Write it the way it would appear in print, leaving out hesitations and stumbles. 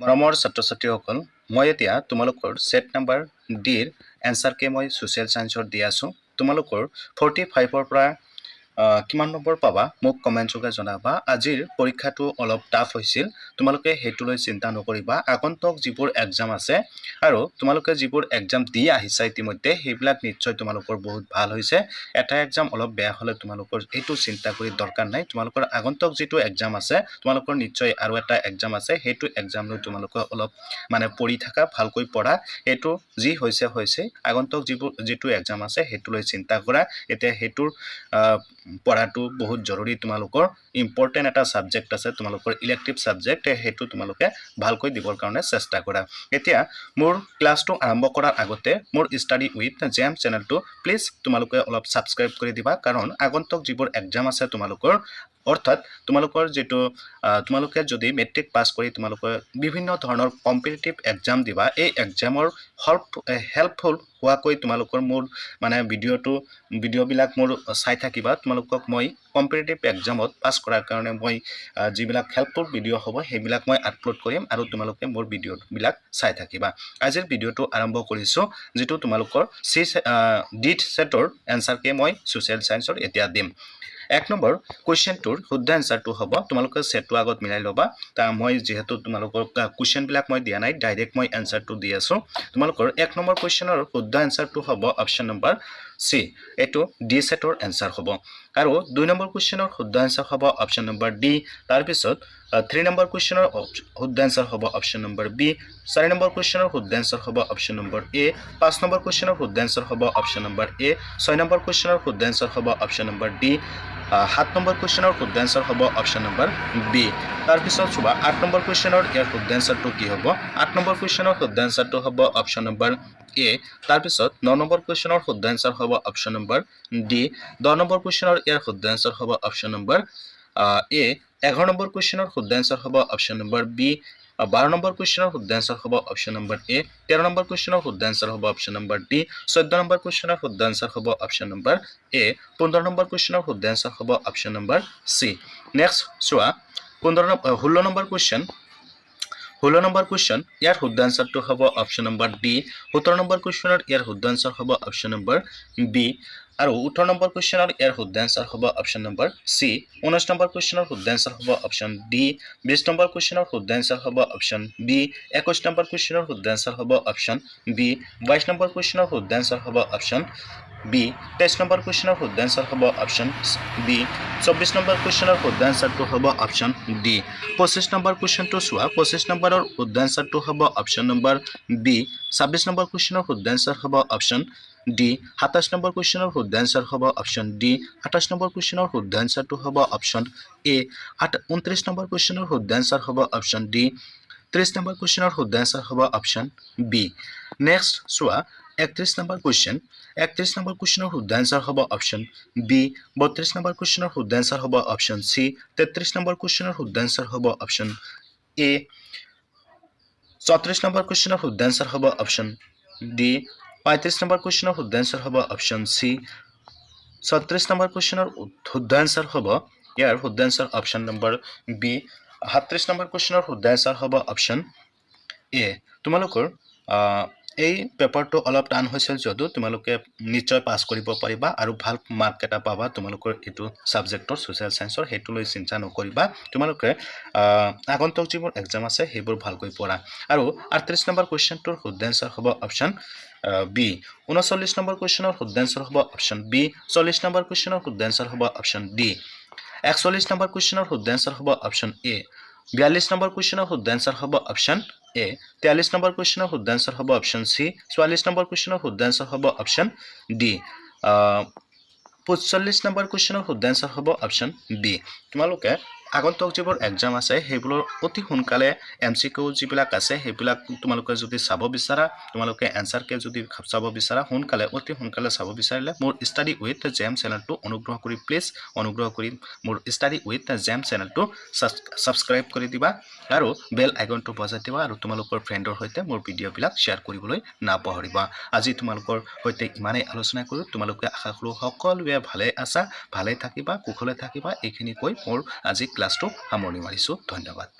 মৰমৰ ছাত্ৰ ছাত্ৰীসকল মই এতিয়া তোমালোকৰ সেট নাম্বাৰ ডিৰ এনসাৰকে মই সোশ্যাল সায়েন্সৰ দি আছো তোমালোকৰ 45 পৰা কিমান নম্বৰ পাবা মোক কমেন্ট যোগে জনাবা আজিৰ পৰীক্ষাটো অলপ টাফ হৈছিল তোমালোকে হেতুলৈ চিন্তা নকৰিবা আগন্তুক যিবোৰ এক্সাম আছে আৰু তোমালোকে যিবোৰ এক্সাম দি আহিছা ইতিমধ্যে সেইবিলাক নিশ্চয় তোমালোকৰ বহুত ভাল হৈছে এটা এক্সাম অলপ বেয়া হলে তোমালোকৰ এটো চিন্তা কৰি দৰকাৰ নাই তোমালোকৰ আগন্তুক যেটো এক্সাম আছে তোমালোকৰ নিশ্চয় আৰু এটা এক্সাম আছে হেতু এক্সাম লৈ তোমালোকৰ অলপ মানে পঢ়ি থাকা ভালকৈ পঢ়া এটো যি হৈছে আগন্তুক যেটো এক্সাম আছে হেতুলৈ চিন্তা কৰা এতিয়া হেতুৰ পঢ়াটো বহুত জৰুৰী তোমালোকৰ ইম্পৰ্টেন্ট এটা সাবজেক্ট আছে তোমালোকৰ ইলেক্টিভ সাবজেক্ট হেতু তোমালোকে ভালকৈ দিবৰ কাৰণে চেষ্টা কৰা এতিয়া মোৰ ক্লাছটো আৰম্ভ কৰাৰ আগতে মোৰ ষ্টাডি উইথ জেম চেনেলটো প্লিজ তোমালোকে অলপ সাবস্ক্ৰাইব কৰি দিবা কাৰণ আগন্তুক যিবোৰ এক্সাম আছে তোমালোকৰ অৰ্থাৎ তোমালোকৰ যেটো তোমালোকে যদি মেট্ৰিক পাস কৰি তোমালোকে বিভিন্ন ধৰণৰ কম্পিটিটিভ এক্সাম দিবা এই এক্সামৰ হেল্পফুল হোৱাকৈ তোমালোকৰ মোৰ মানে ভিডিও বিলাক মোৰ চাই থাকিবা তোমালোকক মই কম্পিটিটিভ এক্সামত পাস কৰাৰ কাৰণে মই যিবিলাক হেল্পফুল ভিডিও হ'ব সেইবিলাক মই আপলোড কৰিম আৰু তোমালোকে মোৰ ভিডিও বিলাক চাই থাকিবা আজিৰ ভিডিওটো আৰম্ভ কৰিছো যেটো তোমালোকৰ ডিট সেটৰ এনসাৰকে মই সোশ্যাল সায়েন্সৰ এতিয়া দিম এক নম্বৰ কোৱেশ্চনটোৰ শুদ্ধ এনসাৰটো হ'ব তোমালোকে সেটটো আগত মিলাই লবা তা মই যেহেতু তোমালোকৰ কোৱেশ্চন বিলাক মই দিয়া নাই ডাইৰেক্ট মই এনসাৰটো দি আছো তোমালোকৰ এক নম্বৰ কোৱেশ্চনৰ শুদ্ধ এনসাৰটো হ'ব অপচন নম্বৰ সি এটো ডি সেটৰ এনসাৰ হ'ব আৰু দুই নম্বৰ কোৱেশ্চনৰ শুদ্ধ এনসাৰ হ'ব অপচন নম্বৰ ডি তাৰ পিছত 3 নম্বৰ কোৱেশ্চনৰ শুদ্ধ এনসাৰ হ'ব অপচন নম্বৰ বি 4 নম্বৰ কোৱেশ্চনৰ শুদ্ধ এনসাৰ হ'ব অপচন নম্বৰ এ 5 নম্বৰ কোৱেশ্চনৰ শুদ্ধ এনসাৰ হ'ব অপচন নম্বৰ এ 6 নম্বৰ কোৱেশ্চনৰ শুদ্ধ এনসাৰ হ'ব অপচন নম্বৰ ডি 7 নম্বৰ কোৱেশ্চনৰ শুদ্ধ এনসাৰ হ'ব অপচন নম্বৰ বি তাৰ পিছত চবা 8 নম্বৰ কোৱেশ্চনৰ ইয়াৰ শুদ্ধ এনসাৰটো কি হ'ব 8 নম্বৰ কোৱেশ্চনৰ শুদ্ধ এনসাৰটো হ'ব অপচন নম্বৰ এ তাৰ পিছত 9 নম্বৰ কোৱেশ্চনৰ শুদ্ধ এনসাৰ হ'ব অপচন নম্বৰ ডি 10 নম্বৰ কোৱেশ্চনৰ ইয়াৰ শুদ্ধ এনসাৰ হ'ব অপচন নম্বৰ এ 11 নম্বৰ কোৱেশ্চনৰ শুদ্ধ এনসাৰ হ'ব অপচন নম্বৰ বি 12 নম্বৰ কোৱেশ্চনৰ শুদ্ধ এনসাৰ হ'ব অপচন নম্বৰ এ 13 নম্বৰ কোৱেশ্চনৰ শুদ্ধ এনসাৰ হ'ব অপচন নম্বৰ ডি 14 নম্বৰ কোৱেশ্চনৰ শুদ্ধ এনসাৰ হ'ব অপচন নম্বৰ এ 15 নম্বৰ কোৱেশ্চনৰ শুদ্ধ এনসাৰ হ'ব অপচন নম্বৰ সি নেক্সট চোৱা 16 নম্বৰ কোৱেশ্চন 16 নম্বৰ কোৱেশ্চন ইয়াৰ শুদ্ধ এনসাৰটো হ'ব অপচন নম্বৰ ডি 17 নম্বৰ কোৱেশ্চনৰ ইয়াৰ শুদ্ধ এনসাৰ হ'ব অপচন নম্বৰ বি আৰু 18 নম্বৰ কোৱেশ্চনৰ ইয়াৰ শুদ্ধ এনসাৰ হ'ব অপচন নম্বৰ সি 19 নম্বৰ কোৱেশ্চনৰ শুদ্ধ এনসাৰ হ'ব অপচন ডি 20 নম্বৰ কোৱেশ্চনৰ শুদ্ধ এনসাৰ হ'ব অপচন বি 21 নম্বৰ কোৱেশ্চনৰ শুদ্ধ এনসাৰ হ'ব অপচন বি 22 নম্বৰ কোৱেশ্চনৰ শুদ্ধ এনসাৰ হ'ব অপচন বি 23 নম্বৰ কোৱেশ্চনৰ শুদ্ধ এনসাৰ হ'ব অপচন বি 24 নম্বৰ কোৱেশ্চনৰ শুদ্ধ এনসাৰটো হ'ব অপচন ডি 25 নম্বৰ কোৱেশ্চনটো চোৱা 25 নম্বৰৰ শুদ্ধ এনসাৰটো হ'ব অপচন নম্বৰ বি 26 নম্বৰ কোৱেশ্চনৰ শুদ্ধ এনসাৰ হ'ব অপচন ডি 27 নম্বৰ কোৱেশ্চনৰ শুদ্ধ এনসাৰ হ'ব অপচন ডি 28 নম্বৰ কোৱেশ্চনৰ শুদ্ধ এনসাৰটো হ'ব অপচন এ 29 নম্বৰ কোৱেশ্চনৰ শুদ্ধ এনসাৰ হ'ব অপচন ডি 30 নম্বৰ কোৱেশ্চনৰ শুদ্ধ এনসাৰ হ'ব অপচন বি নেক্সট চোৱা 31 নম্বৰ কোৱেশ্চন 31 নম্বৰ কোৱেশ্চনৰ শুদ্ধ এনসাৰ হ'ব অপচন বি 32 নম্বৰ কোৱেশ্চনৰ শুদ্ধ এনসাৰ হ'ব অপচন সি 33 নম্বৰ কোৱেশ্চনৰ শুদ্ধ এনসাৰ হ'ব অপচন এ 34 নম্বৰ কোৱেশ্চনৰ শুদ্ধ এনসাৰ হ'ব অপচন ডি 35 নম্বৰ কোৱেশ্চনৰ শুদ্ধ এনসাৰ হ'ব অপচন সি 36 নম্বৰ কোৱেশ্চনৰ শুদ্ধ এনসাৰ হ'ব ইয়াৰ শুদ্ধ answer option number B 37 number কোৱেশ্চনৰ শুদ্ধ এনসাৰ হ'ব অপচন এ তোমালোকৰ এই পেপাৰটো অলপ টান হৈছিল যদিও তোমালোকে নিশ্চয় পাস কৰিব পাৰিবা আৰু ভাল মাৰ্ক এটা পাবা তোমালোকৰ এটো সাবজেক্টৰ সোশ্যাল সায়েন্সৰ হেতু লৈ চিন্তা নকৰিবা তোমালোকে আগন্তুক যিবোৰ এক্সাম আছে সেইবোৰ ভালকৈ পঢ়া আৰু 38 নম্বৰ কোৱেশ্চনটোৰ শুদ্ধ এনসাৰ হ'ব অপচন বি 39 নম্বৰ কোৱেশ্চনৰ শুদ্ধ এনসাৰ হ'ব অপচন বি 40 নম্বৰ কোৱেশ্চনৰ শুদ্ধ এনসাৰ হ'ব অপচন ডি 41 নম্বৰ কোৱেশ্চনৰ শুদ্ধ এনসাৰ হ'ব অপচন এ 42 নম্বৰ কোৱেশ্চনৰ শুদ্ধ এনসাৰ হ'ব অপচন এ 43 নম্বৰ কোৱেশ্চনৰ শুদ্ধ এনসাৰ হ'ব অপচন সি 44 নম্বৰ কোৱেশ্চনৰ শুদ্ধ এনসাৰ হ'ব অপচন ডি 45 নম্বৰ কোৱেশ্চনৰ শুদ্ধ এনসাৰ হ'ব অপচন বি তোমালোকে আগন্তুক যিবোৰ এক্সাম আছে সেইবোৰ অতি সোনকালে এমসিকিউ যিবিলাক আছে সেইবিলাক তোমালোকে যদি চাব বিচাৰা তোমালোকে এনসাৰকে যদি চাব বিচাৰা অতি সোনকালে চাব বিচাৰিলে মোৰ ষ্টাডি উইথ জেম চেনেলটো অনুগ্ৰহ কৰি প্লিজ অনুগ্ৰহ কৰি মোৰ ষ্টাডি উইথ জেম চেনেলটো সাবস্ক্ৰাইব কৰি দিবা আৰু বেল আইকনটো বজাই দিবা আৰু তোমালোকৰ ফ্ৰেণ্ডৰ সৈতে মোৰ ভিডিওবিলাক শেয়াৰ কৰিবলৈ নাপাহৰিবা আজি তোমালোকৰ সৈতে ইমানেই আলোচনা কৰি তোমালোকে আশা কৰো সকলোৱে ভালে আছা ভালে থাকিবা কুশলে থাকিবা এইখিনি কৈ মোৰ আজি ক্লাছটো সামৰণি মাৰিছো ধন্যবাদ